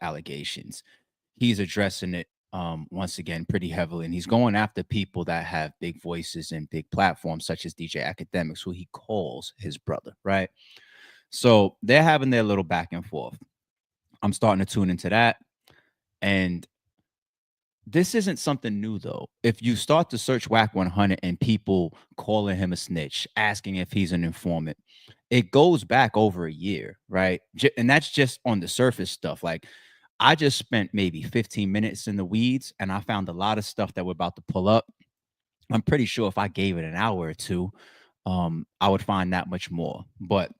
allegations. He's addressing it once again pretty heavily, and he's going after people that have big voices and big platforms, such as DJ Academics, who he calls his brother, right? So they're having their little back and forth. I'm starting to tune into that, and this isn't something new though. If you start to search Whack 100 and people calling him a snitch, asking if he's an informant, it goes back over a year, right? And that's just on the surface stuff. Like, I just spent maybe 15 minutes in the weeds and I found a lot of stuff that we're about to pull up. I'm pretty sure if I gave it an hour or two, I would find that much more. But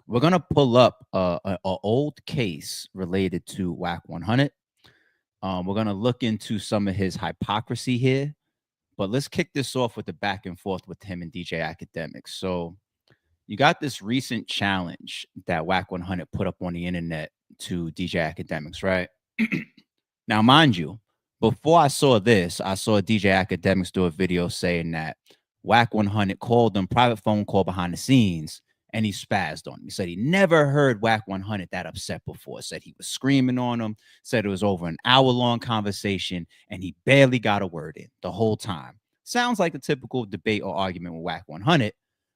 we're gonna pull up a old case related to Whack 100. We're gonna look into some of his hypocrisy here, but let's kick this off with the back and forth with him and DJ Academics. So you got this recent challenge that Wack 100 put up on the internet to DJ Academics, right? Now, mind you, before I saw this, I saw DJ Academics do a video saying that Wack 100 called them private phone call behind the scenes and he spazzed on him. He said he never heard Wack 100 that upset before. Said he was screaming on him, said it was over an hour-long conversation, and he barely got a word in the whole time. Sounds like a typical debate or argument with Wack 100,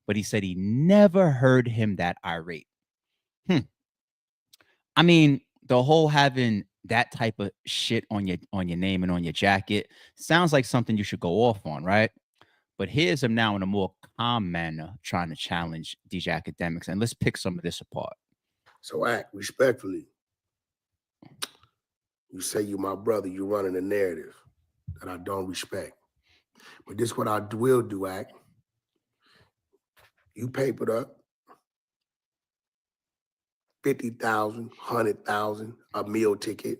but he said he never heard him that irate. I mean, the whole having that type of shit on your name and on your jacket sounds like something you should go off on, right? But here's him now in a more calm manner trying to challenge DJ Academics. And let's pick some of this apart. So, Act, respectfully, you say you my brother, you running a narrative that I don't respect. But this what I will do, Act. You papered up 50,000, 100,000, a meal ticket.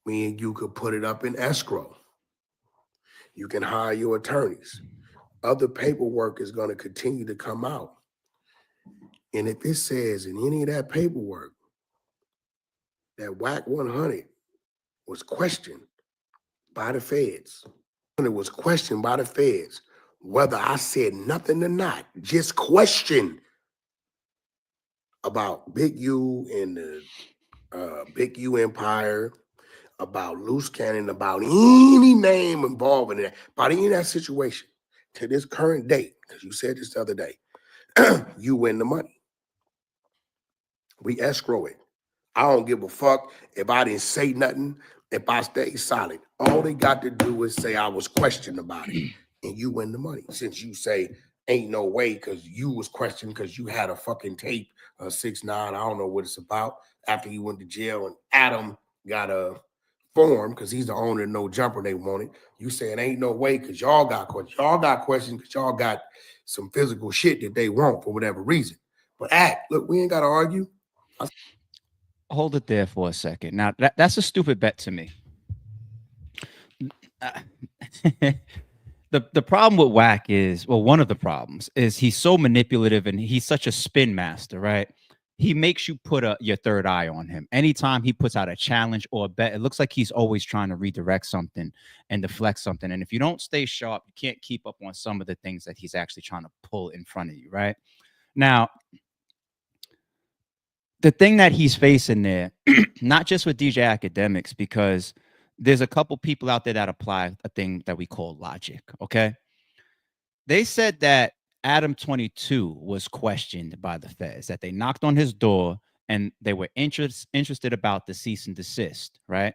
Me and you could put it up in escrow. You can hire your attorneys. Other paperwork is going to continue to come out. And if it says in any of that paperwork that Wack 100 was questioned by the feds, and it was questioned by the feds, whether I said nothing or not, just question about Big U and the Big U Empire, about Loose Cannon, about any name involved in that, about any of that situation to this current date, because you said this the other day, you win the money. We escrow it. I don't give a fuck if I didn't say nothing, if I stay silent. All they got to do is say I was questioned about it, and you win the money. Since you say ain't no way because you was questioned because you had a fucking tape, 6ix9ine, I don't know what it's about, after he went to jail and Adam got a form because he's the owner of No Jumper they wanted. You saying ain't no way because y'all got questions. Y'all got questions because y'all got some physical shit that they want for whatever reason. But Act, look, we ain't got to argue. Hold it there for a second. Now, that's a stupid bet to me. The problem with Wack is, well, one of the problems is he's so manipulative and he's such a spin master, right? He makes you put your third eye on him. Anytime he puts out a challenge or a bet, it looks like he's always trying to redirect something and deflect something. And if you don't stay sharp, you can't keep up on some of the things that he's actually trying to pull in front of you, right? Now, the thing that he's facing there, not just with DJ Academics, because there's a couple people out there that apply a thing that we call logic, okay? They said that Adam 22 was questioned by the feds, that they knocked on his door and they were interested about the cease and desist, right?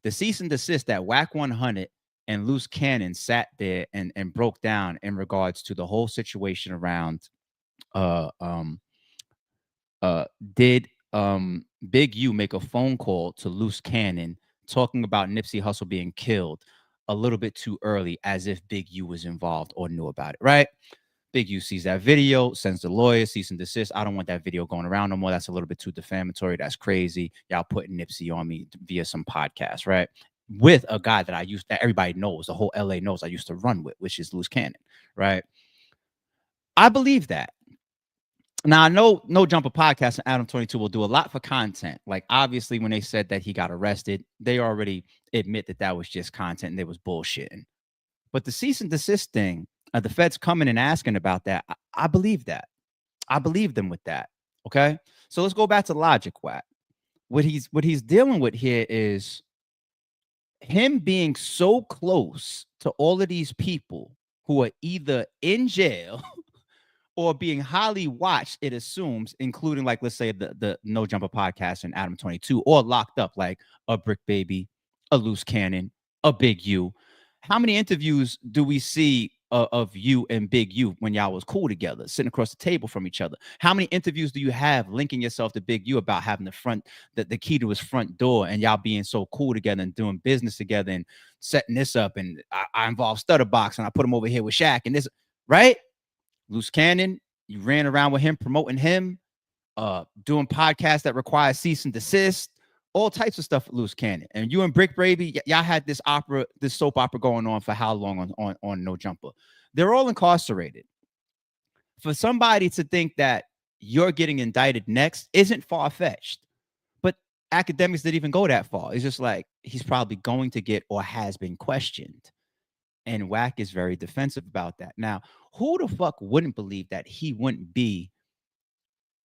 The cease and desist that Wack 100 and Loose Cannon sat there and broke down in regards to the whole situation around did Big U make a phone call to Loose Cannon talking about Nipsey Hussle being killed a little bit too early, as if Big U was involved or knew about it, right? Big U sees that video, sends the lawyer, cease and desist. I don't want that video going around no more. That's a little bit too defamatory. That's crazy. Y'all putting Nipsey on me via some podcast, right? With a guy that everybody knows, the whole LA knows I used to run with, which is Loose Cannon, right? I believe that. Now, I know No Jumper Podcast and Adam 22 will do a lot for content. Like, obviously, when they said that he got arrested, they already admit that that was just content and they was bullshitting. But the cease and desist thing, the feds coming and asking about that, I believe that. I believe them with that. Okay? So let's go back to logic, Wack. what he's dealing with here is him being so close to all of these people who are either in jail or being highly watched, it assumes, including like let's say the No Jumper podcast and Adam 22, or locked up like a Brick Baby, a Loose Cannon, a Big U. How many interviews do we see of you and Big U when y'all was cool together, sitting across the table from each other? How many interviews do you have linking yourself to Big U about having the key to his front door and y'all being so cool together and doing business together and setting this up? And I involve Stutterbox and I put him over here with Shaq and this, right? Loose Cannon, you ran around with him, promoting him, doing podcasts that require cease and desist, all types of stuff with Loose Cannon. And you and Brick Baby, y'all had this soap opera going on for how long on No Jumper? They're all incarcerated. For somebody to think that you're getting indicted next isn't far-fetched. But academics didn't even go that far. It's just like he's probably going to get or has been questioned. And Wack is very defensive about that. Now, who the fuck wouldn't believe that he wouldn't be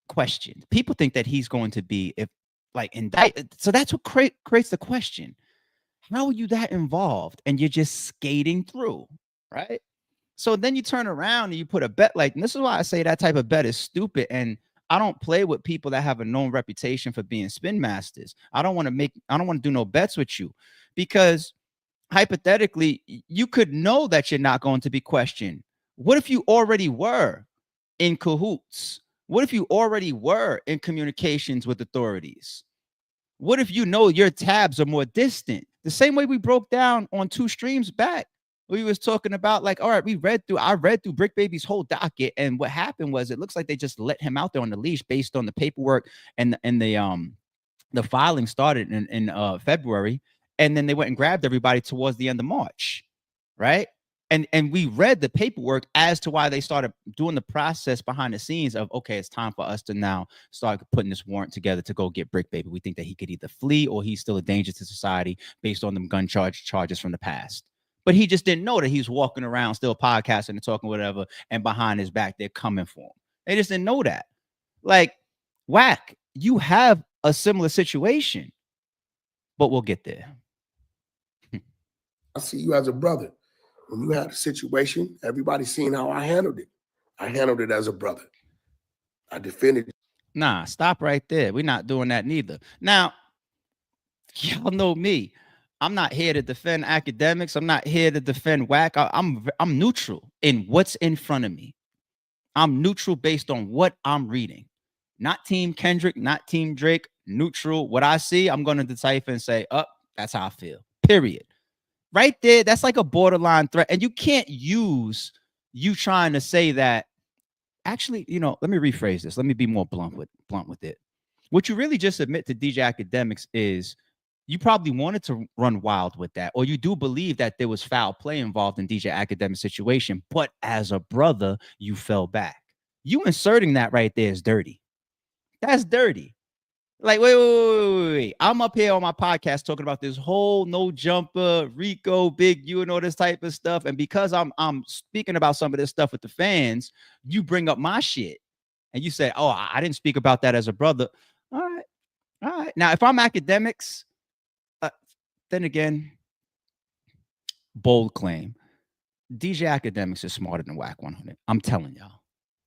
questioned? People think that he's going to be if like indicted. So that's what creates the question. How are you that involved and you're just skating through, right? So then you turn around and you put a bet like, and this is why I say that type of bet is stupid. And I don't play with people that have a known reputation for being spin masters. I don't want to do no bets with you because hypothetically, you could know that you're not going to be questioned. What if you already were in cahoots? What if you already were in communications with authorities? What if you know your tabs are more distant? The same way we broke down on 2 streams back. We was talking about like, all right, I read through Brick Baby's whole docket. And what happened was it looks like they just let him out there on the leash based on the paperwork and the filing started in February. And then they went and grabbed everybody towards the end of March, right? And we read the paperwork as to why they started doing the process behind the scenes of, okay, it's time for us to now start putting this warrant together to go get Brick Baby. We think that he could either flee or he's still a danger to society based on them gun charges from the past. But he just didn't know that he's walking around still podcasting and talking whatever, and behind his back, they're coming for him. They just didn't know that. Like, Wack, you have a similar situation, but we'll get there. I see you as a brother. When you had a situation, everybody's seen how I handled it. I handled it as a brother. I defended. Nah, stop right there. We're not doing that neither. Now, y'all know me. I'm not here to defend academics. I'm not here to defend Wack. I'm neutral in what's in front of me. I'm neutral based on what I'm reading. Not Team Kendrick, not Team Drake. Neutral. What I see, I'm going to decipher and say, that's how I feel. Period. Right there, that's like a borderline threat. And you can't use you trying to say that. Actually, let me rephrase this. Let me be more blunt with it. What you really just admit to DJ Academics is you probably wanted to run wild with that, or you do believe that there was foul play involved in DJ Academics' situation, but as a brother, you fell back. You inserting that right there is dirty. That's dirty. Like, wait. I'm up here on my podcast talking about this whole No Jumper, Rico, Big U, and all this type of stuff. And because I'm speaking about some of this stuff with the fans, you bring up my shit. And you say, oh, I didn't speak about that as a brother. All right. Now, if I'm academics, then again, bold claim. DJ Academics is smarter than Wack 100. I'm telling y'all.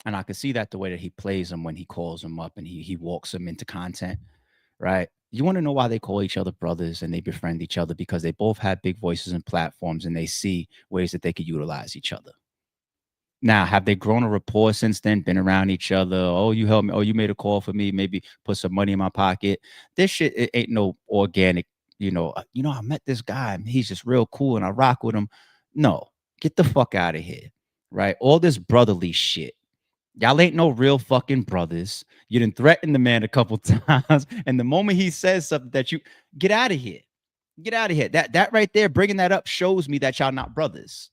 And I can see that the way that he plays them when he calls them up and he walks them into content, right? You want to know why they call each other brothers and they befriend each other? Because they both have big voices and platforms and they see ways that they could utilize each other. Now, have they grown a rapport since then, been around each other? Oh, you helped me. Oh, you made a call for me. Maybe put some money in my pocket. This shit, it ain't no organic, I met this guy and he's just real cool and I rock with him. No, get the fuck out of here, right? All this brotherly shit. Y'all ain't no real fucking brothers. You didn't threaten the man a couple times. And the moment he says something that you get out of here, That right there, bringing that up shows me that y'all not brothers.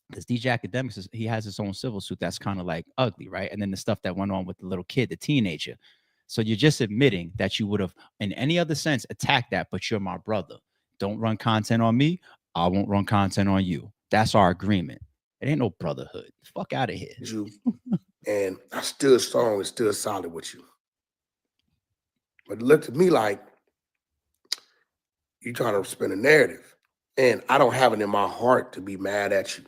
Because DJ Academics, he has his own civil suit that's kind of like ugly, right? And then the stuff that went on with the little kid, the teenager. So you're just admitting that you would have, in any other sense, attacked that, but you're my brother. Don't run content on me. I won't run content on you. That's our agreement. It ain't no brotherhood. Fuck out of here. And I stood strong and stood solid with you. But it looked to me like You trying to spin a narrative. And I don't have it in my heart to be mad at you,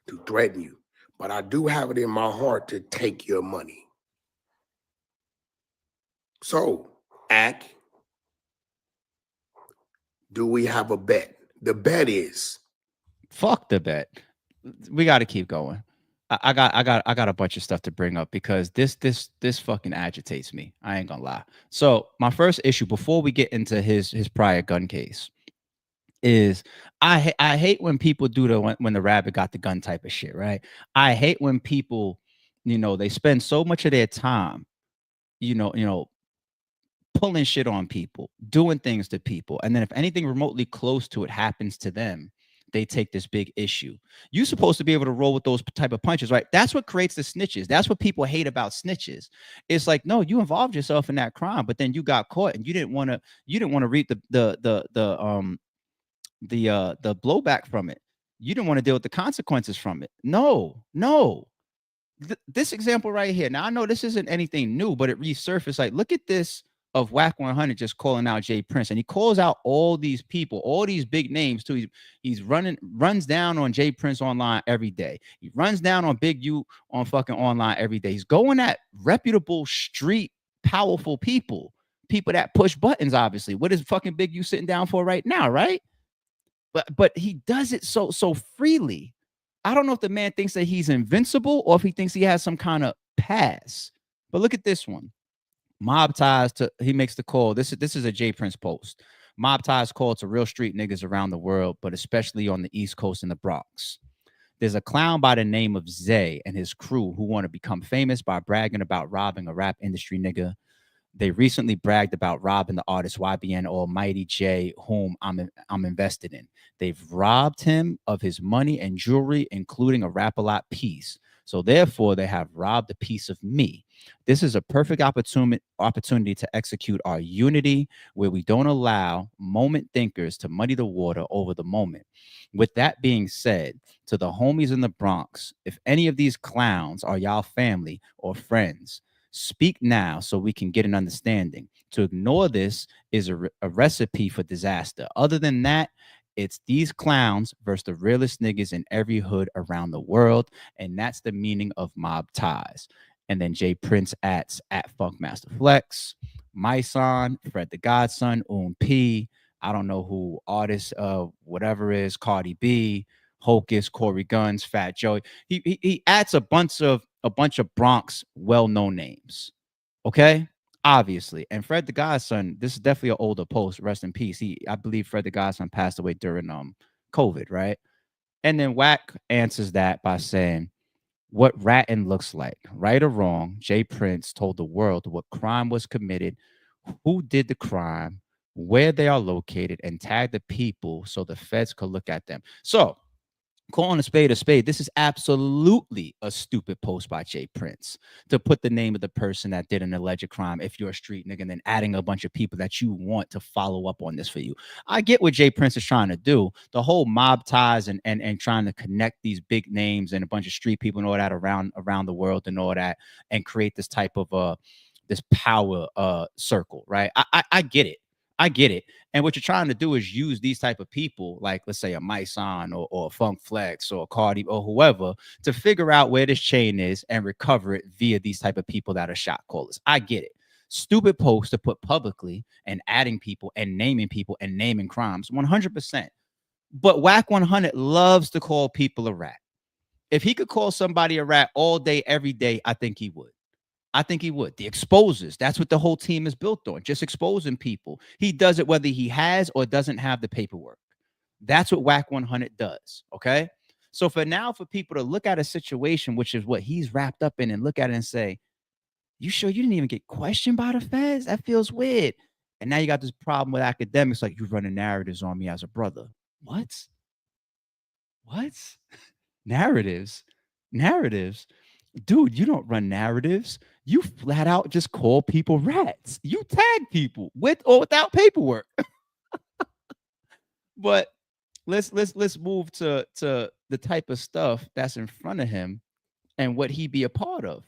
to threaten you. But I do have it in my heart to take your money. So, Ack, do we have a bet? The bet is Fuck the bet. We got to keep going. I got a bunch of stuff to bring up because this fucking agitates me. I ain't gonna lie. So my first issue before we get into his prior gun case is I hate when people do the when the rabbit got the gun type of shit, right? I hate when people, they spend so much of their time, you know, pulling shit on people, doing things to people, and then if anything remotely close to it happens to them, they take this big issue. You're supposed to be able to roll with those type of punches, right? That's what creates the snitches. That's what people hate about snitches. It's like, no, you involved yourself in that crime, but then you got caught and you didn't want to reap the blowback from it. You didn't want to deal with the consequences from it. No, no. This example right here. Now I know this isn't anything new, but it resurfaced. Like, look at this of Wack 100 just calling out Jay Prince, and he calls out all these people, all these big names too. He's runs down on Jay Prince online every day. He runs down on Big U on fucking online every day. He's going at reputable street powerful people that push buttons. Obviously, what is fucking Big U sitting down for right now, right? But he does it so freely. I don't know if the man thinks that he's invincible or if he thinks he has some kind of pass. But look at this one. Mob ties to he makes the call. This is a J Prince post. Mob ties call to real street niggas around the world, but especially on the East Coast and the Bronx. There's a clown by the name of Zay and his crew who want to become famous by bragging about robbing a rap industry nigga. They recently bragged about robbing the artist YBN Almighty J, whom I'm invested in. They've robbed him of his money and jewelry, including a Rap-A-Lot piece. So therefore, they have robbed a piece of me. This is a perfect opportunity to execute our unity where we don't allow moment thinkers to muddy the water over the moment. With that being said, to the homies in the Bronx, if any of these clowns are y'all family or friends, speak now so we can get an understanding. To ignore this is a recipe for disaster. Other than that, it's these clowns versus the realest niggas in every hood around the world. And that's the meaning of mob ties. And then Jay Prince at Funkmaster Flex, My Son, Fred the Godson, P. I don't know who artist, whatever is, Cardi B, Hocus, Corey Guns, Fat Joey. He adds a bunch of Bronx well-known names. Okay, obviously, and Fred the Godson. This is definitely an older post. Rest in peace. I believe Fred the Godson passed away during COVID, right? And then Wack answers that by saying, "What ratting looks like, right or wrong." Jay Prince told the world what crime was committed, who did the crime, where they are located, and tagged the people so the feds could look at them. So calling a spade a spade, this is absolutely a stupid post by Jay Prince to put the name of the person that did an alleged crime if you're a street nigga and then adding a bunch of people that you want to follow up on this for you. I get what Jay Prince is trying to do. The whole mob ties and trying to connect these big names and a bunch of street people and all that around the world and all that and create this type of this power circle, right? I get it. I get it. And what you're trying to do is use these type of people, like let's say a Myson or Funk Flex or Cardi or whoever, to figure out where this chain is and recover it via these type of people that are shot callers. I get it. Stupid posts to put publicly and adding people and naming crimes, 100%. But Wack 100 loves to call people a rat. If he could call somebody a rat all day, every day, I think he would. I think he would. The exposers. That's what the whole team is built on. Just exposing people. He does it whether he has or doesn't have the paperwork. That's what Wack 100 does. Okay. So for people to look at a situation, which is what he's wrapped up in, and look at it and say, "You sure you didn't even get questioned by the feds? That feels weird." And now you got this problem with academics, like, "You running narratives on me as a brother." What? What? Narratives? Narratives? Dude, you don't run narratives. You flat out just call people rats. You tag people with or without paperwork. But let's move to the type of stuff that's in front of him and what he be a part of.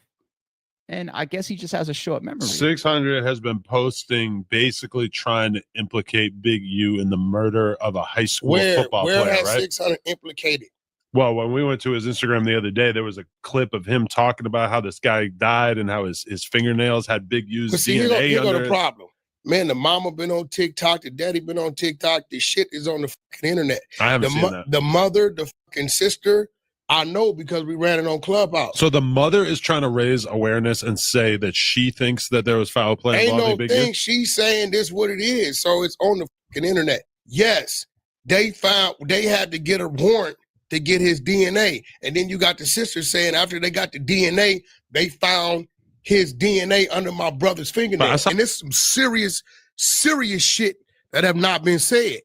And I guess he just has a short memory. 600 has been posting, basically trying to implicate Big U in the murder of a high school football player, Where has right? 600 implicated? Well, when we went to his Instagram the other day, there was a clip of him talking about how this guy died and how his fingernails had Big U's DNA Here go under the it. problem. Man, the mama been on TikTok, the daddy been on TikTok. This shit is on the fucking internet. I haven't seen that. The mother, the fucking sister, I know because we ran it on Clubhouse. So the mother is trying to raise awareness and say that she thinks that there was foul play Ain't involving no Big thing. U? She's saying this what it is. So it's on the fucking internet. Yes, they had to get a warrant to get his DNA. And then you got the sister saying after they got the DNA, they found his DNA under my brother's fingernail. And it's some serious shit that have not been said.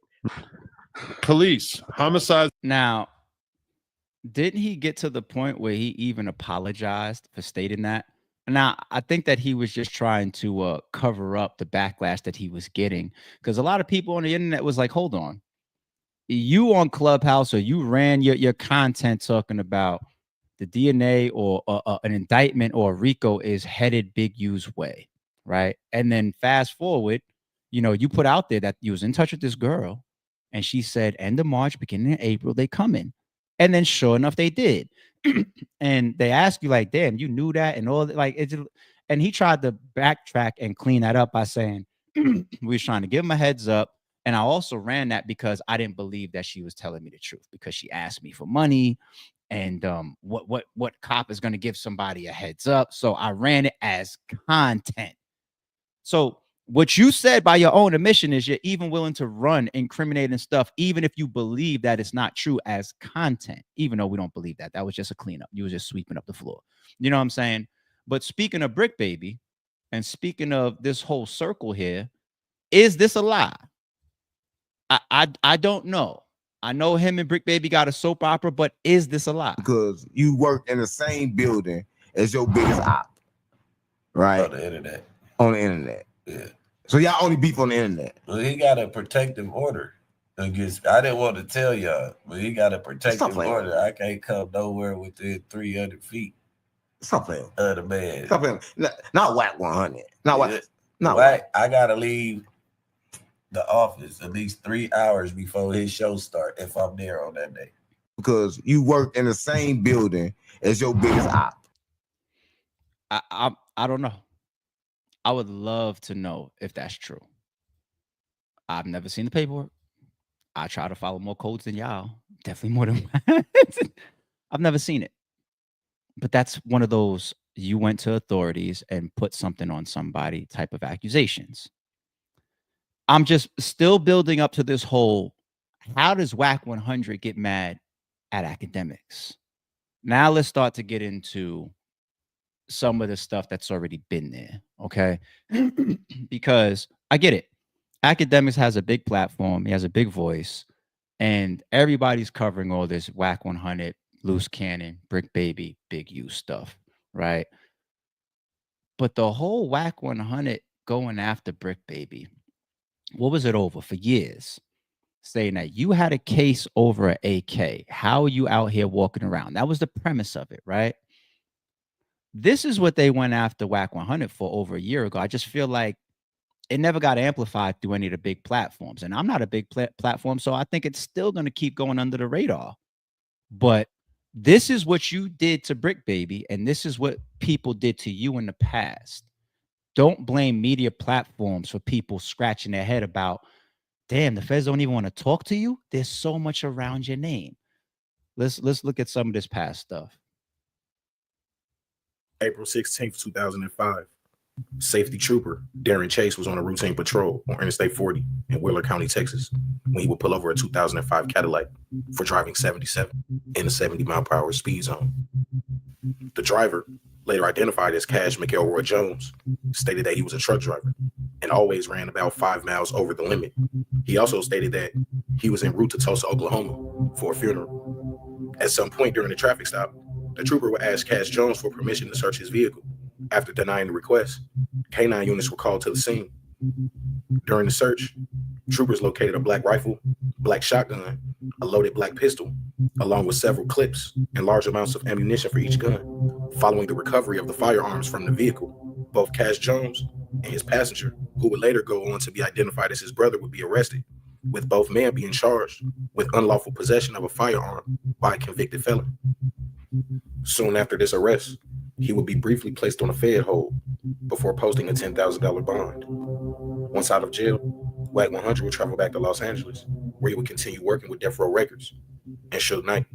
Police, homicide. Now, didn't he get to the point where he even apologized for stating that? Now, I think that he was just trying to cover up the backlash that he was getting, because a lot of people on the internet was like, hold on. You on Clubhouse, or you ran your content talking about the DNA or an indictment or a RICO is headed Big U's way, right? And then fast forward, you put out there that you was in touch with this girl, and she said end of March, beginning of April, they coming. And then sure enough, they did. And they ask you like, damn, you knew that and all that, like it. And he tried to backtrack and clean that up by saying we was trying to give him a heads up. And I also ran that because I didn't believe that she was telling me the truth, because she asked me for money, and what cop is going to give somebody a heads up. So I ran it as content. So what you said by your own admission is you're even willing to run incriminating stuff, even if you believe that it's not true, as content, even though we don't believe that. That was just a cleanup. You were just sweeping up the floor. You know what I'm saying? But speaking of Brick Baby, and speaking of this whole circle here, is this a lie? I don't know. I know him and Brick Baby got a soap opera, but is this a lie? Because you work in the same building as your biggest op, right? On the internet. On the internet. Yeah. So y'all only beef on the internet. Well, he got a protective order against. I didn't want to tell y'all, but he got a protective order. I can't come nowhere within 300 feet. Stop playing. Of the man. Stop playing. Not Wack 100. Not Wack. Not Wack. I gotta leave the office at least 3 hours before his show start if I'm there on that day. Because you work in the same building as your biggest op. I don't know. I would love to know if that's true. I've never seen the paperwork. I try to follow more codes than y'all. Definitely more than I've never seen it. But that's one of those you went to authorities and put something on somebody type of accusations. I'm just still building up to this whole, how does Wack 100 get mad at academics? Now let's start to get into some of the stuff that's already been there, okay? Because I get it. Academics has a big platform. He has a big voice. And everybody's covering all this Wack 100, Loose Cannon, Brick Baby, Big U stuff, right? But the whole Wack 100 going after Brick Baby, what was it over for years? Saying that you had a case over an AK. How are you out here walking around? That was the premise of it, right? This is what they went after Wack 100 for over a year ago. I just feel like it never got amplified through any of the big platforms. And I'm not a big platform, so I think it's still going to keep going under the radar. But this is what you did to Brick Baby, and this is what people did to you in the past. Don't blame media platforms for people scratching their head about, damn, the feds don't even want to talk to you. There's so much around your name. Let's look at some of this past stuff. April 16th, 2005. Safety trooper Darren Chase was on a routine patrol on Interstate 40 in Wheeler County, Texas, when he would pull over a 2005 Cadillac for driving 77 in a 70-mile-per-hour speed zone. The driver, later identified as Cash McElroy Jones, stated that he was a truck driver and always ran about 5 miles over the limit. He also stated that he was en route to Tulsa, Oklahoma for a funeral. At some point during the traffic stop, the trooper would ask Cash Jones for permission to search his vehicle. After denying the request, K-9 units were called to the scene. During the search, troopers located a black rifle, black shotgun, a loaded black pistol, along with several clips and large amounts of ammunition for each gun, following the recovery of the firearms from the vehicle. Both Cash Jones and his passenger, who would later go on to be identified as his brother, would be arrested, with both men being charged with unlawful possession of a firearm by a convicted felon. Soon after this arrest, he would be briefly placed on a Fed hold before posting a $10,000 bond. Once out of jail, Wack 100 would travel back to Los Angeles, where he would continue working with Death Row Records and Suge Knight.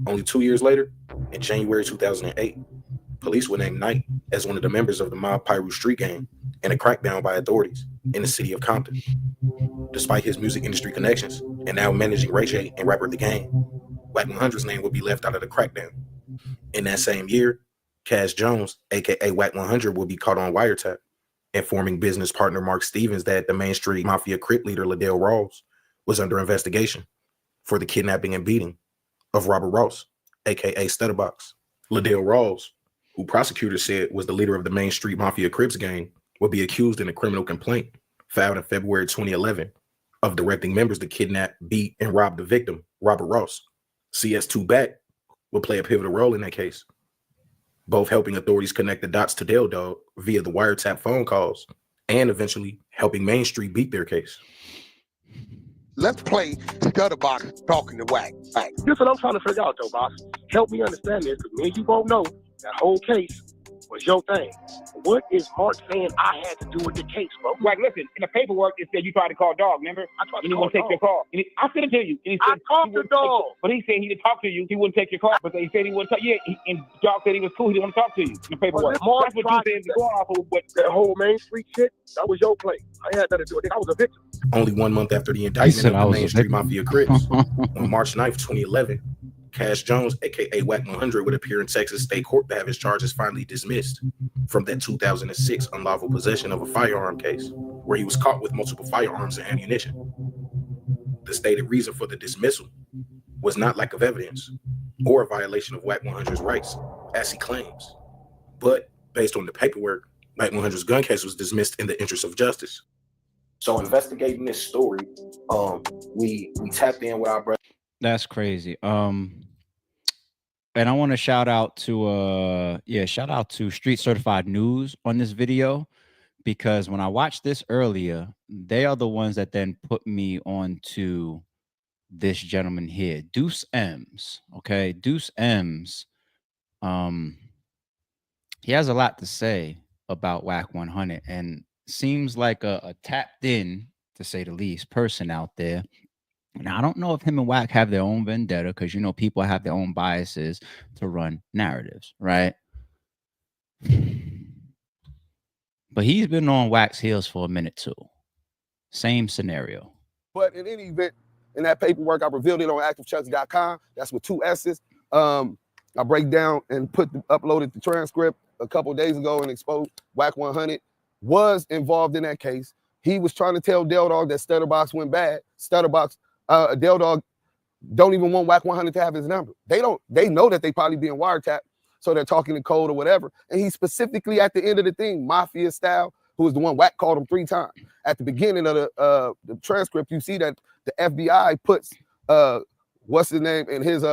Only 2 years later, in January 2008, police would name Knight as one of the members of the Mob Piru street gang in a crackdown by authorities in the city of Compton. Despite his music industry connections and now managing Ray J and rapper The Game, Wack 100's name would be left out of the crackdown. In that same year, Cash Jones, aka Wack 100, would be caught on wiretap, informing business partner Mark Stevens that the Main Street Mafia Crip leader Liddell Rawls was under investigation for the kidnapping and beating of Robert Ross, aka Stutterbox. Liddell Rawls, who prosecutors said was the leader of the Main Street Mafia Crips gang, would be accused in a criminal complaint filed in February 2011 of directing members to kidnap, beat, and rob the victim, Robert Ross. CS2 Back would play a pivotal role in that case, both helping authorities connect the dots to Del Dog via the wiretap phone calls and eventually helping Main Street beat their case. Let's play Stutterbox talking to Wack. This is what I'm trying to figure out, though, boss. Help me understand this, because me and you both know that whole case was your thing. What is Mark saying I had to do with the case, bro? Like, listen, in the paperwork, it said you tried to call Dog, remember? I tried to and he call wouldn't take your call. And I sent it to you. And he said, I talked to Dog. But he said he didn't talk to you. He wouldn't take your call. But he said he wouldn't talk. Yeah, and Dog said he was cool. He didn't want to talk to you in the paperwork. Well, that's what you said to go off of. But that whole Main Street shit, that was your play. I had nothing to do with it. I was a victim. Only 1 month after the indictment of the Main Street Mafia Crips, on March 9th, 2011, Cash Jones, aka Wack 100, would appear in Texas State Court to have his charges finally dismissed from that 2006 unlawful possession of a firearm case, where he was caught with multiple firearms and ammunition. The stated reason for the dismissal was not lack of evidence or a violation of Wack 100's rights, as he claims, but based on the paperwork, Wack 100's gun case was dismissed in the interest of justice. So investigating this story, we tapped in with our brother. That's crazy. And I want to shout out to Street Certified News on this video, because when I watched this earlier, they are the ones that then put me on to this gentleman here, Deuce M's. Okay, Deuce M's. He has a lot to say about Wack 100 and seems like a tapped in, to say the least, person out there. Now, I don't know if him and Wack have their own vendetta, because, you know, people have their own biases to run narratives, right? But he's been on Wack's heels for a minute, too. Same scenario. But in any event, in that paperwork, I revealed it on activechucks.com. That's with 2 S's. I break down and uploaded the transcript a couple days ago and exposed Wack 100 was involved in that case. He was trying to tell Del Dog that Stutterbox went bad. Stutterbox, Del Dog don't even want Wack 100 to have his number. They know that they probably being wiretapped, so they're talking to code or whatever. And he specifically at the end of the thing, Mafia Style, who was the one Wack called him 3 times. At the beginning of the transcript, you see that the FBI puts what's his name in his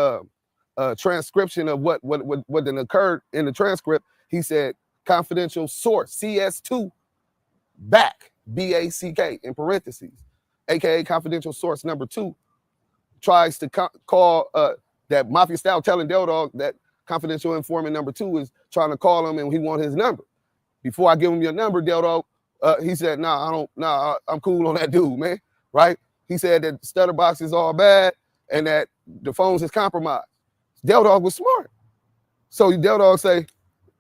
transcription of what then occurred in the transcript. He said confidential source CS2 Back, BACK in parentheses, aka confidential source number 2, tries to call that Mafia Style telling Del Dog that confidential informant number 2 is trying to call him and he want his number. Before I give him your number, Del Dog, he said, I'm cool on that dude, man, right? He said that Stutterbox is all bad and that the phones is compromised. Del Dog was smart. So Del Dog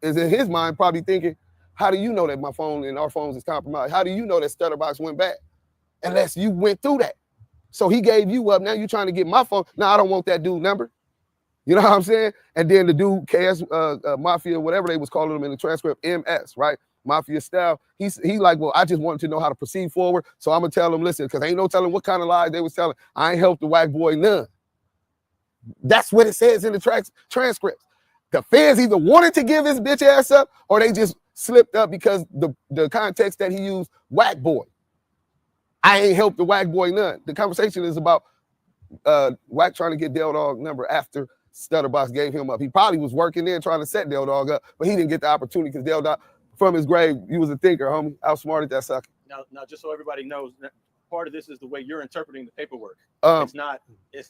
is in his mind probably thinking, how do you know that my phone and our phones is compromised? How do you know that Stutterbox went bad? Unless you went through that. So he gave you up. Now you're trying to get my phone. No, I don't want that dude number. You know what I'm saying? And then the dude, KS Mafia, whatever they was calling him in the transcript, MS, right? Mafia Style. He like, well, I just wanted to know how to proceed forward. So I'm going to tell him, listen, because ain't no telling what kind of lies they was telling. I ain't helped the Wack boy none. That's what it says in the transcripts. The feds either wanted to give his bitch ass up or they just slipped up because the context that he used, Wack boy. I ain't helped the Wack boy none. The conversation is about Wack trying to get Del Dog number after Stutterbox gave him up. He probably was working there trying to set Del Dog up, but he didn't get the opportunity because Del Dog, from his grave, you was a thinker, homie. Outsmarted that sucker. Now, just so everybody knows, part of this is the way you're interpreting the paperwork. It's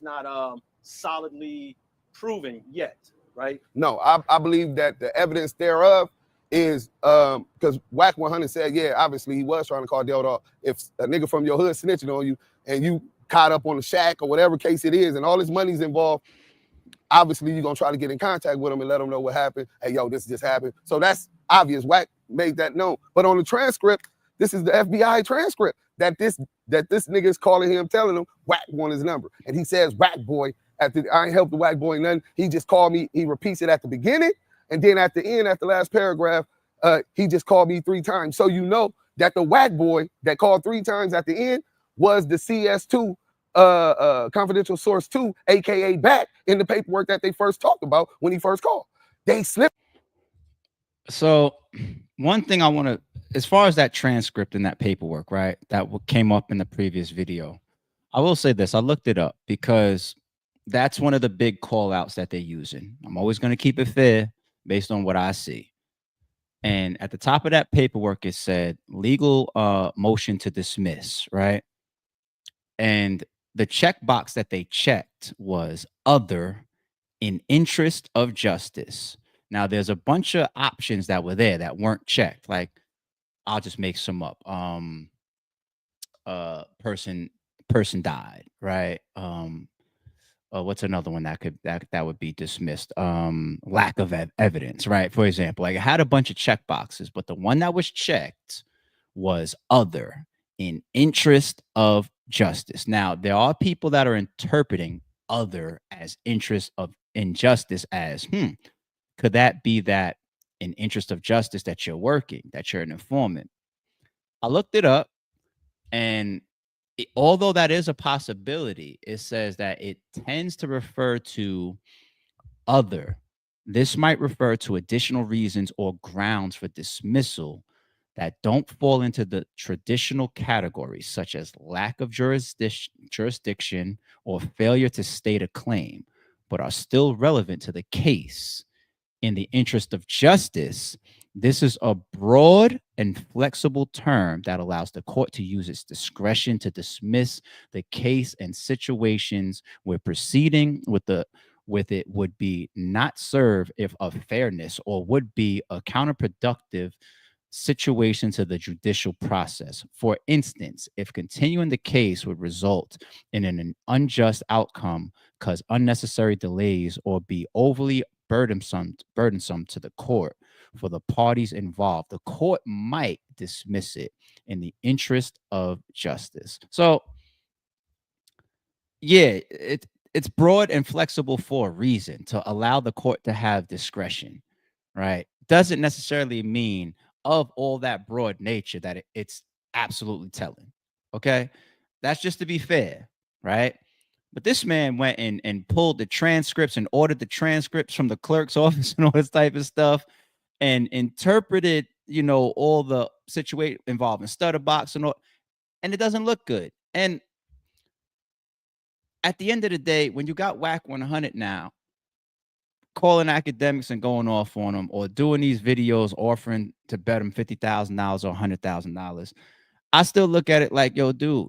not solidly proven yet, right? No, I believe that the evidence thereof is because Wack 100 said, yeah, obviously he was trying to call Del Dog. If a nigga from your hood snitching on you and you caught up on the shack or whatever case it is, and all this money's involved, obviously you're gonna try to get in contact with him and let him know what happened. Hey, yo, this just happened. So that's obvious. Wack made that known. But on the transcript, this is the FBI transcript that this nigga is calling him, telling him Wack want his number. And he says, Wack boy, I ain't helped the Wack boy nothing. He just called me, he repeats it at the beginning, and then at the end, at the last paragraph, he just called me 3 times. So you know that the Wack boy that called 3 times at the end was the CS2 confidential source 2, aka Back, in the paperwork that they first talked about when he first called. They slipped. So one thing I want to, as far as that transcript and that paperwork, right, that came up in the previous video, I will say this. I looked it up because that's one of the big call outs that they're using. I'm always going to keep it fair based on what I see. And at the top of that paperwork, it said legal motion to dismiss, right? And the checkbox that they checked was other in interest of justice. Now, there's a bunch of options that were there that weren't checked. Like, I'll just make some up. Person died, right? What's another one that would be dismissed? Lack of evidence, right? For example, like, it had a bunch of check boxes, but the one that was checked was other in interest of justice. Now, there are people that are interpreting other as interest of injustice as, could that be that in interest of justice that you're working, that you're an informant? I looked it up, and although that is a possibility, it says that it tends to refer to other. This might refer to additional reasons or grounds for dismissal that don't fall into the traditional categories, such as lack of jurisdiction or failure to state a claim, but are still relevant to the case. In the interest of justice, this is a broad and flexible term that allows the court to use its discretion to dismiss the case in situations where proceeding with it would be not serve if of fairness or would be a counterproductive situation to the judicial process. For instance, if continuing the case would result in an unjust outcome, cause unnecessary delays, or be overly burdensome to the court for the parties involved, the court might dismiss it in the interest of justice. So, yeah, it's broad and flexible for a reason, to allow the court to have discretion, right? Doesn't necessarily mean of all that broad nature that it's absolutely telling. Okay, that's just to be fair, right? But this man went and pulled the transcripts and ordered the transcripts from the clerk's office and all this type of stuff, and interpreted, all the situation involving Stutterbox and all, and it doesn't look good. And at the end of the day, when you got Wack 100 now calling academics and going off on them, or doing these videos offering to bet them $50,000 or $100,000, I still look at it like, yo, dude,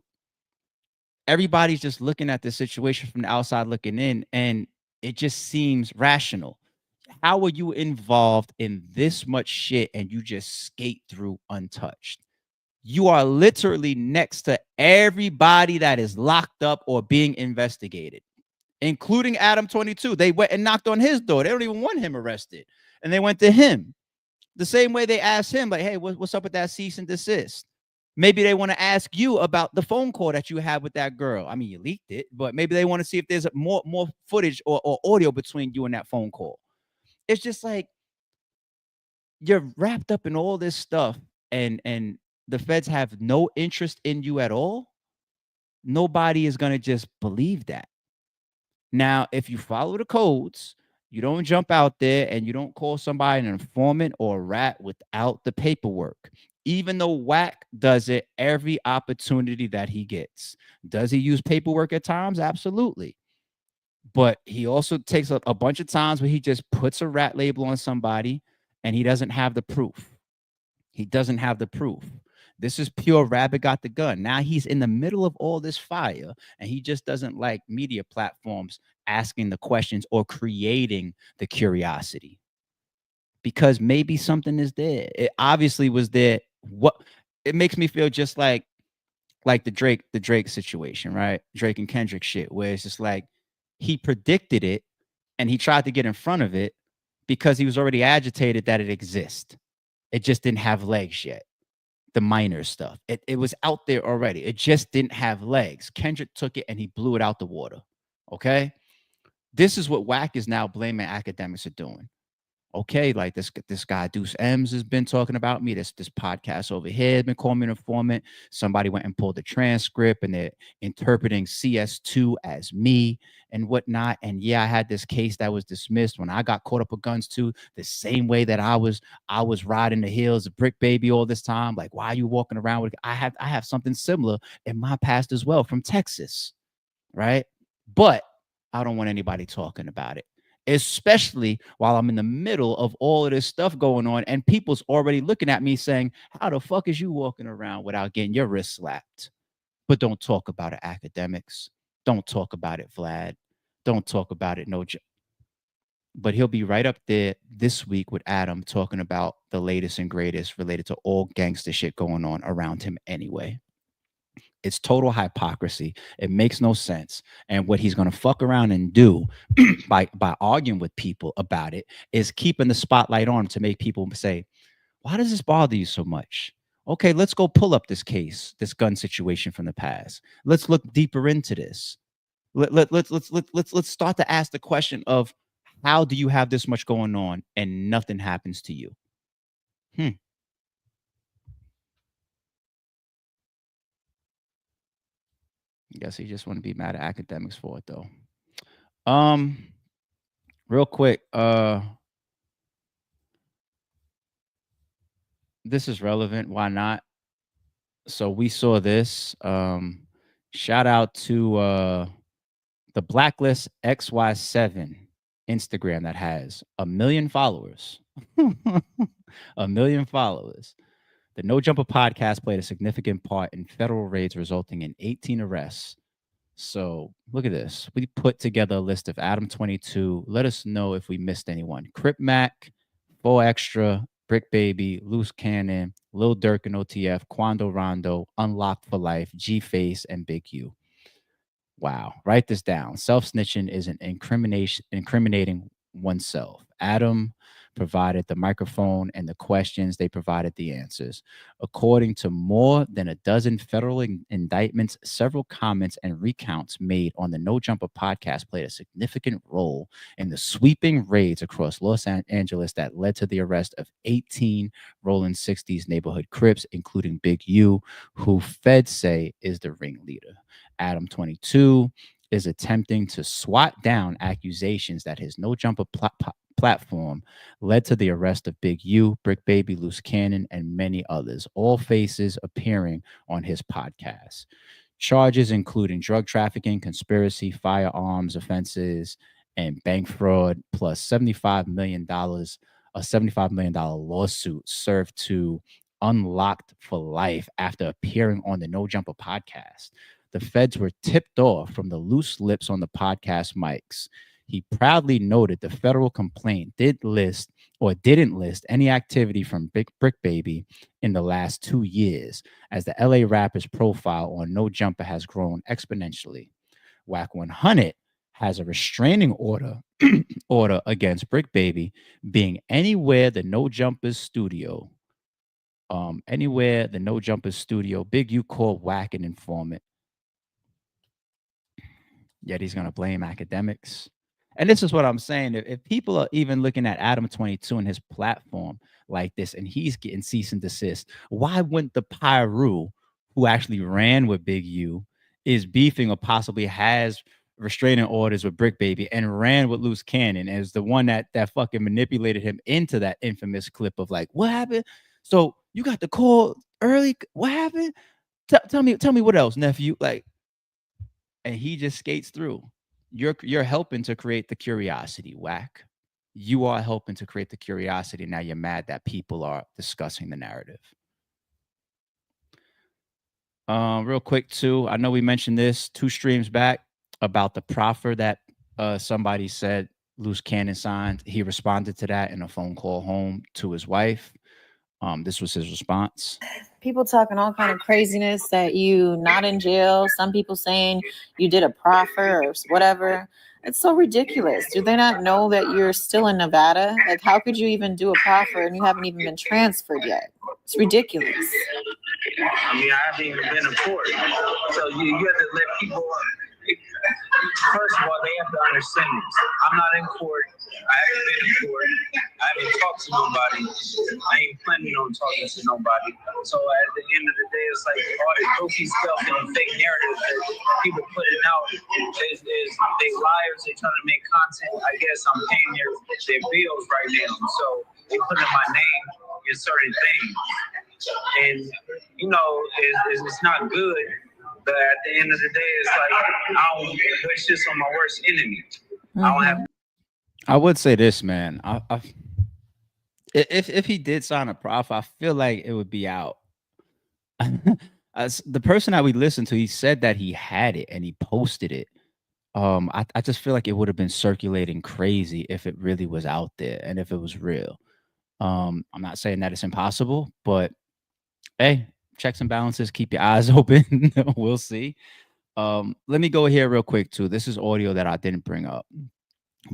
everybody's just looking at the situation from the outside looking in, and it just seems rational. How are you involved in this much shit and you just skate through untouched? You are literally next to everybody that is locked up or being investigated, including Adam 22. They went and knocked on his door. They don't even want him arrested. And they went to him. The same way they asked him, like, hey, what's up with that cease and desist? Maybe they want to ask you about the phone call that you had with that girl. I mean, you leaked it, but maybe they want to see if there's more footage or audio between you and that phone call. It's just like, you're wrapped up in all this stuff, and the feds have no interest in you at all. Nobody is going to just believe that. Now, if you follow the codes, you don't jump out there and you don't call somebody an informant or a rat without the paperwork. Even though Wack does it every opportunity that he gets. Does he use paperwork at times? Absolutely. But he also takes a bunch of times where he just puts a rat label on somebody and he doesn't have the proof. He doesn't have the proof. This is pure rabbit got the gun. Now he's in the middle of all this fire and he just doesn't like media platforms asking the questions or creating the curiosity. Because maybe something is there. It obviously was there. What it makes me feel just like the Drake situation, right? Drake and Kendrick shit, where it's just like he predicted it and he tried to get in front of it because he was already agitated that it exists. It just didn't have legs yet. The minor stuff. It was out there already. It just didn't have legs. Kendrick took it and he blew it out the water. Okay. This is what Wack is now blaming academics are doing. Okay, like this guy Deuce M's has been talking about me. This podcast over here has been calling me an informant. Somebody went and pulled the transcript and they're interpreting CS2 as me and whatnot. And yeah, I had this case that was dismissed when I got caught up with guns too, the same way that I was riding the heels of Brick Baby all this time. Like, why are you walking around with? I have something similar in my past as well from Texas, right? But I don't want anybody talking about it. Especially while I'm in the middle of all of this stuff going on and people's already looking at me saying, how the fuck is you walking around without getting your wrist slapped? But don't talk about it, academics. Don't talk about it, Vlad. Don't talk about it, no. But he'll be right up there this week with Adam talking about the latest and greatest related to all gangster shit going on around him anyway. It's total hypocrisy. It makes no sense. And what he's going to fuck around and do by arguing with people about it is keeping the spotlight on him to make people say, why does this bother you so much? Okay, let's go pull up this case, this gun situation from the past. Let's look deeper into this. Let's start to ask the question of how do you have this much going on and nothing happens to you? I guess he just want to be mad at academics for it though. Real quick, this is relevant. Why not? So we saw this. Shout out to the Blacklist XY7 Instagram that has 1 million followers. 1 million followers. The No Jumper podcast played a significant part in federal raids resulting in 18 arrests. So look at this. We put together a list of Adam 22. Let us know if we missed anyone. Crip Mac, 4 Extra, Brick Baby, Loose Cannon, Lil Durk and OTF, Quando Rondo, Unlocked for Life, G-Face, and Big U. Wow. Write this down. Self-snitching is an incriminating oneself. Adam provided the microphone and the questions. They provided the answers. According to more than a dozen federal indictments, several comments and recounts made on the No Jumper podcast played a significant role in the sweeping raids across Los Angeles that led to the arrest of 18 Rolling 60s neighborhood Crips, including Big U, who feds say is the ringleader. Adam 22 is attempting to swat down accusations that his No Jumper platform led to the arrest of Big U, Brick Baby, Loose Cannon, and many others, all faces appearing on his podcast. Charges including drug trafficking, conspiracy, firearms offenses, and bank fraud, plus $75 million, a $75 million lawsuit served to Unlocked for Life after appearing on the No Jumper podcast. The feds were tipped off from the loose lips on the podcast mics. He proudly noted the federal complaint didn't list any activity from Brick Baby in the last 2 years, as the LA rapper's profile on No Jumper has grown exponentially. Wack 100 has a restraining order against Brick Baby being anywhere the No Jumper's studio. Big U called Wack an informant. Yet he's going to blame academics. And this is what I'm saying. If people are even looking at Adam 22 and his platform like this, and he's getting cease and desist, why wouldn't the Pyru, who actually ran with Big U, is beefing or possibly has restraining orders with Brick Baby and ran with Loose Cannon as the one that fucking manipulated him into that infamous clip of like, what happened? So You got the call early. What happened? Tell me what else, nephew. Like, and he just skates through. You're helping to create the curiosity, Wack. You are helping to create the curiosity. Now you're mad that people are discussing the narrative. Real quick too, I know we mentioned this 2 streams back about the proffer that somebody said Loose Cannon signed. He responded to that in a phone call home to his wife. This was his response. People talking all kind of craziness that you not in jail. Some people saying you did a proffer or whatever. It's so ridiculous. Do they not know that you're still in Nevada? Like, how could you even do a proffer and you haven't even been transferred yet? It's ridiculous. I mean, I haven't even been in court. So you have to let people, first of all, they have to understand this. I'm not in court. I haven't been in court. I haven't talked to nobody. I ain't planning on talking to nobody. So at the end of the day, it's like all the goofy stuff and the fake narratives that people putting out is they liars. They trying to make content. I guess I'm paying their bills right now. So they putting my name in certain things. And, you know, it's not good. But at the end of the day, it's like I don't wish this on my worst enemy. I don't have. I would say this, man. If he did sign a proffer, I feel like it would be out. As the person that we listened to, he said that he had it and he posted it. I just feel like it would have been circulating crazy if it really was out there and if it was real. I'm not saying that it's impossible, but hey, checks and balances, keep your eyes open. We'll see. Let me go here real quick too. This is audio that I didn't bring up,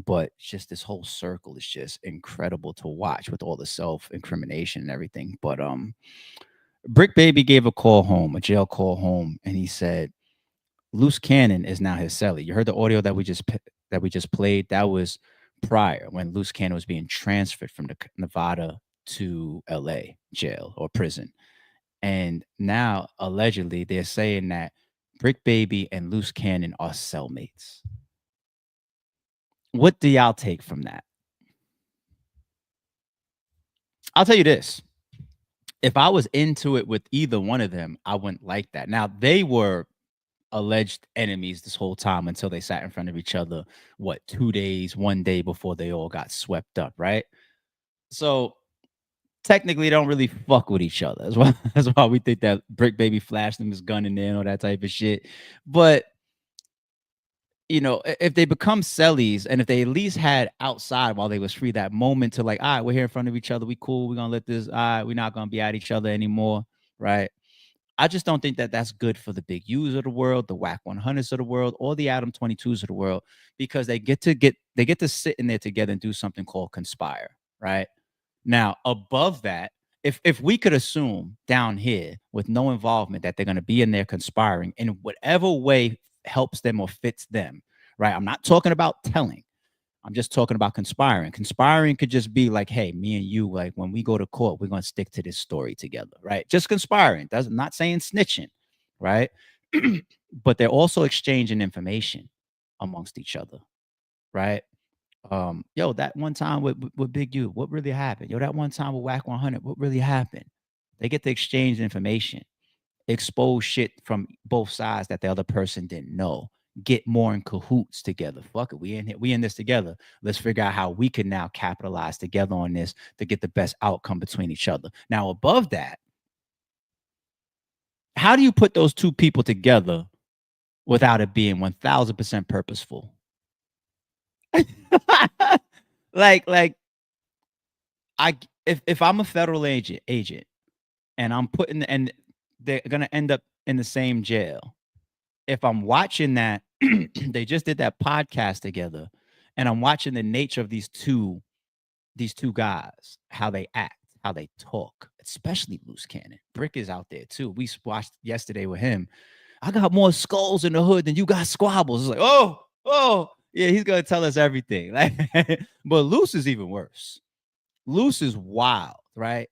but just this whole circle is just incredible to watch with all the self-incrimination and everything. But Brick Baby gave a call home, a jail call home, and he said Loose Cannon is now his cellie. You heard the audio that we just played. That was prior when Loose Cannon was being transferred from the Nevada to LA jail or prison. And now allegedly they're saying that Brick Baby and Loose Cannon are cellmates. What do y'all take from that? I'll tell you this. If I was into it with either one of them, I wouldn't like that. Now, they were alleged enemies this whole time until they sat in front of each other, 2 days, 1 day before they all got swept up, right? So technically, they don't really fuck with each other. That's why we think that Brick Baby flashed him his gun in there and all that type of shit. But you know, if they become cellies and if they at least had outside while they was free that moment to like, all right, we're here in front of each other. We cool. We're going to let this, all right, we're not going to be at each other anymore. Right. I just don't think that that's good for the big U's of the world, the Wack 100s of the world, or the Adam 22s of the world, because they get to sit in there together and do something called conspire. Right. Now, above that, if we could assume down here with no involvement that they're going to be in there conspiring in whatever way helps them or fits them, right? I'm not talking about telling. I'm just talking about conspiring. Conspiring could just be like, hey, me and you, like when we go to court, we're going to stick to this story together, right? Just conspiring. Not saying snitching, right? But they're also exchanging information amongst each other, right? Yo, that one time with Big U, what really happened? Yo, that one time with Wack 100, what really happened? They get to exchange information, expose shit from both sides that the other person didn't know, get more in cahoots together. Fuck it, we in this together. Let's figure out how we can now capitalize together on this to get the best outcome between each other. Now, above that, how do you put those two people together without it being 1000% purposeful? If I'm a federal agent and I'm putting and they're gonna end up in the same jail. If I'm watching that, they just did that podcast together, and I'm watching the nature of these two guys, how they act, how they talk, especially Loose Cannon. Brick is out there too. We watched yesterday with him. I got more skulls in the hood than you got squabbles. It's like, oh, yeah, he's gonna tell us everything. Like, but Loose is even worse. Loose is wild, right?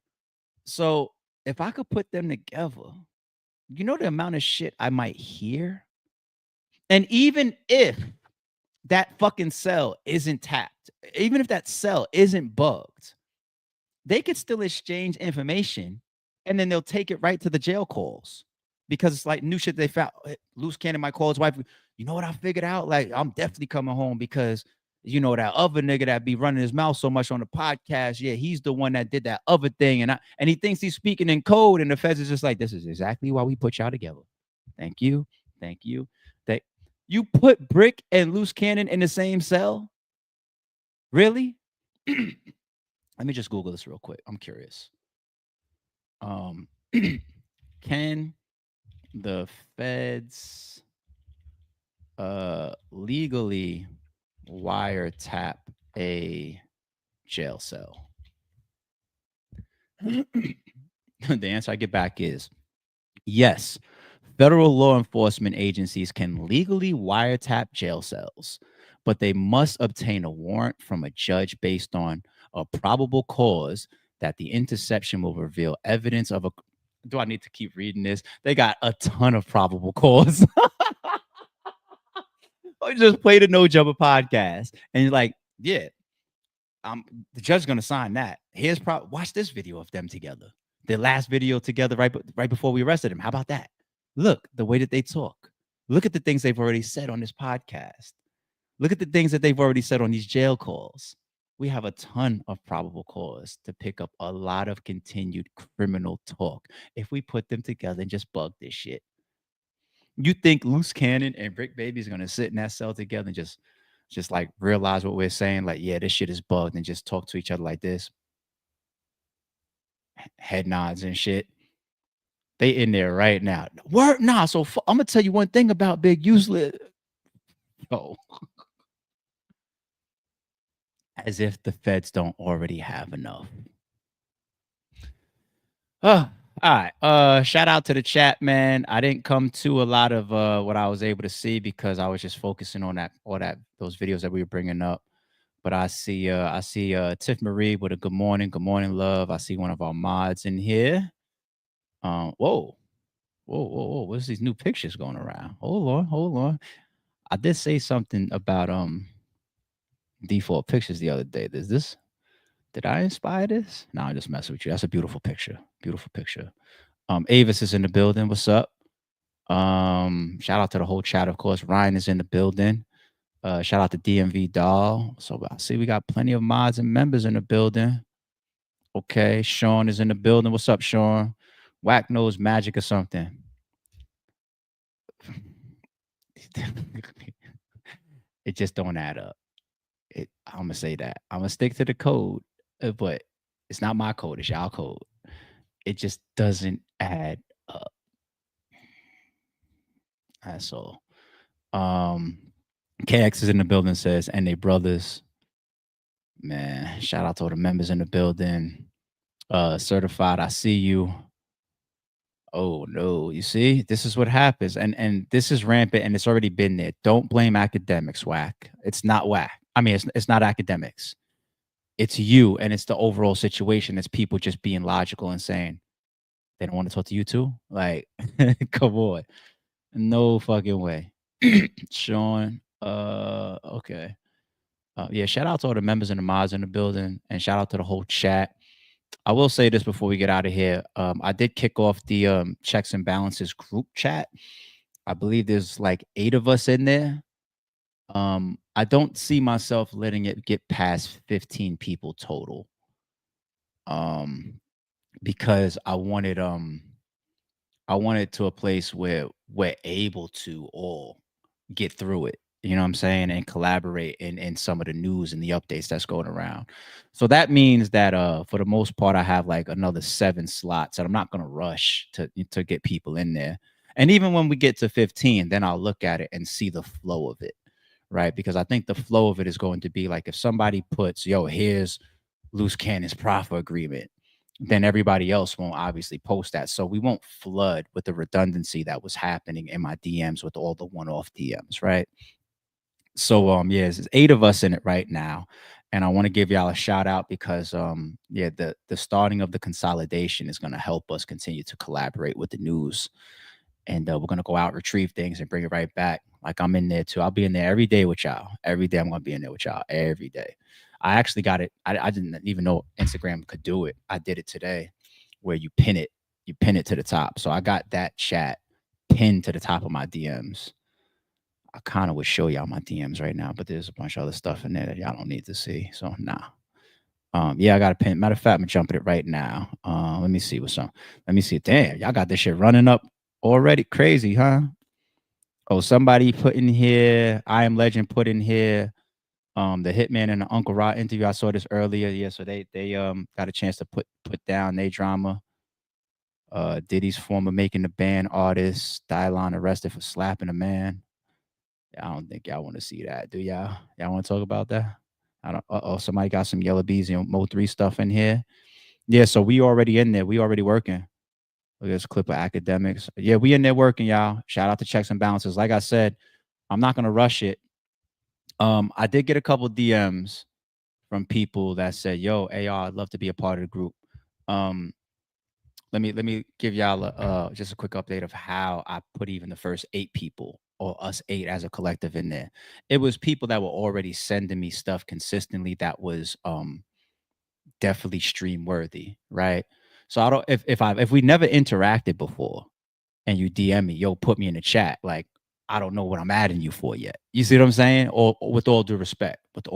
So if I could put them together, you know the amount of shit I might hear? And even if that fucking cell isn't tapped, even if that cell isn't bugged, they could still exchange information and then they'll take it right to the jail calls because it's like new shit they found. Loose Cannon might call his wife. You know what I figured out? Like, I'm definitely coming home because you know that other nigga that be running his mouth so much on the podcast. Yeah, he's the one that did that other thing, and he thinks he's speaking in code, and the feds is just like, this is exactly why we put y'all together. Thank you. That you put Brick and Loose Cannon in the same cell. Really? Let me just Google this real quick. I'm curious. Can the feds legally wiretap a jail cell? The answer I get back is yes. Federal law enforcement agencies can legally wiretap jail cells, but they must obtain a warrant from a judge based on a probable cause that the interception will reveal evidence of a... Do I need to keep reading this? They got a ton of probable cause. I just played a No Jumper podcast, and you're like, yeah, the judge is gonna sign that. Here's watch this video of them together. Their last video together right before we arrested him. How about that? Look, the way that they talk. Look at the things they've already said on this podcast. Look at the things that they've already said on these jail calls. We have a ton of probable cause to pick up a lot of continued criminal talk if we put them together and just bug this shit. You think Loose Cannon and Brick Baby is going to sit in that cell together and just like realize what we're saying? Like, yeah, this shit is bugged, and just talk to each other like this? Head nods and shit. They in there right now. Word, nah. So I'm gonna tell you one thing about Big Useless. Oh, as if the feds don't already have enough. All right. Shout out to the chat, man. I didn't come to a lot of what I was able to see because I was just focusing on those videos that we were bringing up. But I see Tiff Marie with a good morning, love. I see one of our mods in here. Whoa. What's these new pictures going around? Hold on. I did say something about default pictures the other day. Did I inspire this? No, I just mess with you. That's a beautiful picture. Avis is in the building. What's up? Shout out to the whole chat, of course. Ryan is in the building. Shout out to DMV Doll. So I see we got plenty of mods and members in the building. Okay, Sean is in the building. What's up, Sean? Wack knows magic or something. It just don't add up. I'm gonna say that. I'm gonna stick to the code, but it's not my code. It's y'all code. It just doesn't add up. That's all. KX is in the building, says, and they brothers. Man, shout out to all the members in the building. Certified, I see you. Oh no, you see, this is what happens, and this is rampant, and it's already been there. Don't blame academics, Wack. It's not Wack. I mean, it's not academics. It's you, and it's the overall situation. It's people just being logical and saying they don't want to talk to you too. Like, come on, no fucking way. Sean, okay, yeah. Shout out to all the members and the mods in the building, and shout out to the whole chat. I will say this before we get out of here. I did kick off the checks and balances group chat. I believe there's like 8 of us in there. I don't see myself letting it get past 15 people total. Because I wanted to a place where we're able to all get through it. You know what I'm saying? And collaborate in some of the news and the updates that's going around. So that means that for the most part, I have like another 7 slots, and I'm not going to rush to get people in there. And even when we get to 15, then I'll look at it and see the flow of it, right? Because I think the flow of it is going to be like if somebody puts, yo, here's Loose Cannon's proffer agreement, then everybody else won't obviously post that. So we won't flood with the redundancy that was happening in my DMs with all the one-off DMs, right? So yeah, there's 8 of us in it right now, and I want to give y'all a shout out because yeah, the starting of the consolidation is going to help us continue to collaborate with the news, and we're going to go out, retrieve things, and bring it right back. Like, I'm in there too. I'll be in there every day with y'all. Every day I'm going to be in there with y'all every day. I actually got it. I didn't even know Instagram could do it. I did it today, where you pin it you pin it to the top. So I got that chat pinned to the top of my DMs. I kind of would show y'all my DMs right now, but there's a bunch of other stuff in there that y'all don't need to see. So nah. Yeah, I got a pin. Matter of fact, I'm jumping it right now. Let me see what's on. Let me see. Damn, y'all got this shit running up already. Crazy, huh? Oh, somebody put in here. I Am Legend put in here. The Hitman and the Uncle Ra interview. I saw this earlier. Yeah, so they got a chance to put down their drama. Diddy's former Making the Band artist Dylon arrested for slapping a man. I don't think y'all want to see that, do y'all? Y'all want to talk about that? I don't. Somebody got some Yellow Bees and Mo 3 stuff in here. Yeah, so we already in there. We already working. Look at this clip of academics. Yeah, we in there working, y'all. Shout out to Checks and Balances. Like I said, I'm not gonna rush it. I did get a couple DMs from people that said, "Yo, AR, I'd love to be a part of the group." Let me give y'all just a quick update of how I put even the first 8 people, or us 8 as a collective, in there. It was people that were already sending me stuff consistently that was definitely stream worthy, right? So I don't, if we never interacted before and you DM me, yo, put me in the chat, like, I don't know what I'm adding you for yet. You see what I'm saying? Or with all due respect, but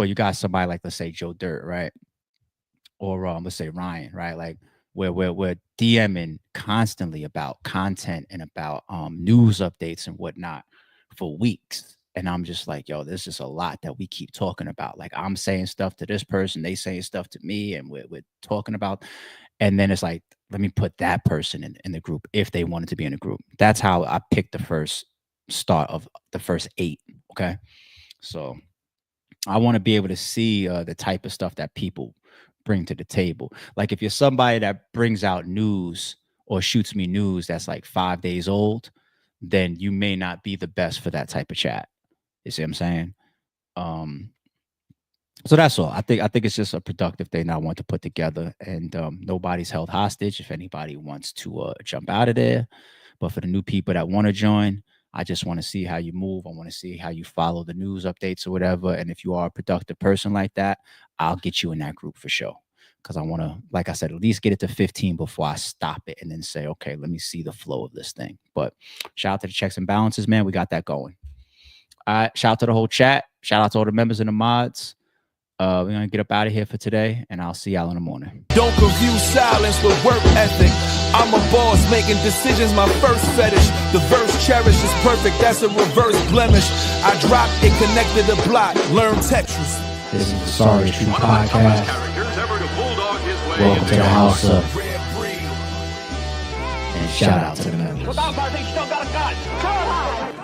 you got somebody like, let's say Joe Dirt, right? Or let's say Ryan, right? Like we're DMing constantly about content and about news updates and whatnot for weeks. And I'm just like, yo, there's just a lot that we keep talking about. Like, I'm saying stuff to this person, they saying stuff to me, and we're talking about. And then it's like, let me put that person in the group if they wanted to be in the group. That's how I picked the first start of the first 8. Okay. So I want to be able to see the type of stuff that people bring to the table. Like, if you're somebody that brings out news or shoots me news that's like 5 days old, then you may not be the best for that type of chat. You see what I'm saying? So that's all. I think it's just a productive thing I want to put together, and nobody's held hostage if anybody wants to jump out of there. But for the new people that want to join, I just want to see how you move. I want to see how you follow the news updates or whatever. And if you are a productive person like that, I'll get you in that group for sure. Because I want to, like I said, at least get it to 15 before I stop it and then say, okay, let me see the flow of this thing. But shout out to the Checks and Balances, man. We got that going. All right. Shout out to the whole chat. Shout out to all the members and the mods. We're going to get up out of here for today, and I'll see y'all in the morning. Don't confuse silence with work ethic. I'm a boss making decisions, my first fetish. The verse cherished is perfect, that's a reverse blemish. I dropped it, connected the block, learn Tetris. This is the Sorry Street Podcast. Welcome to the house of. And shout out to the members. Without my thing, still got a gun.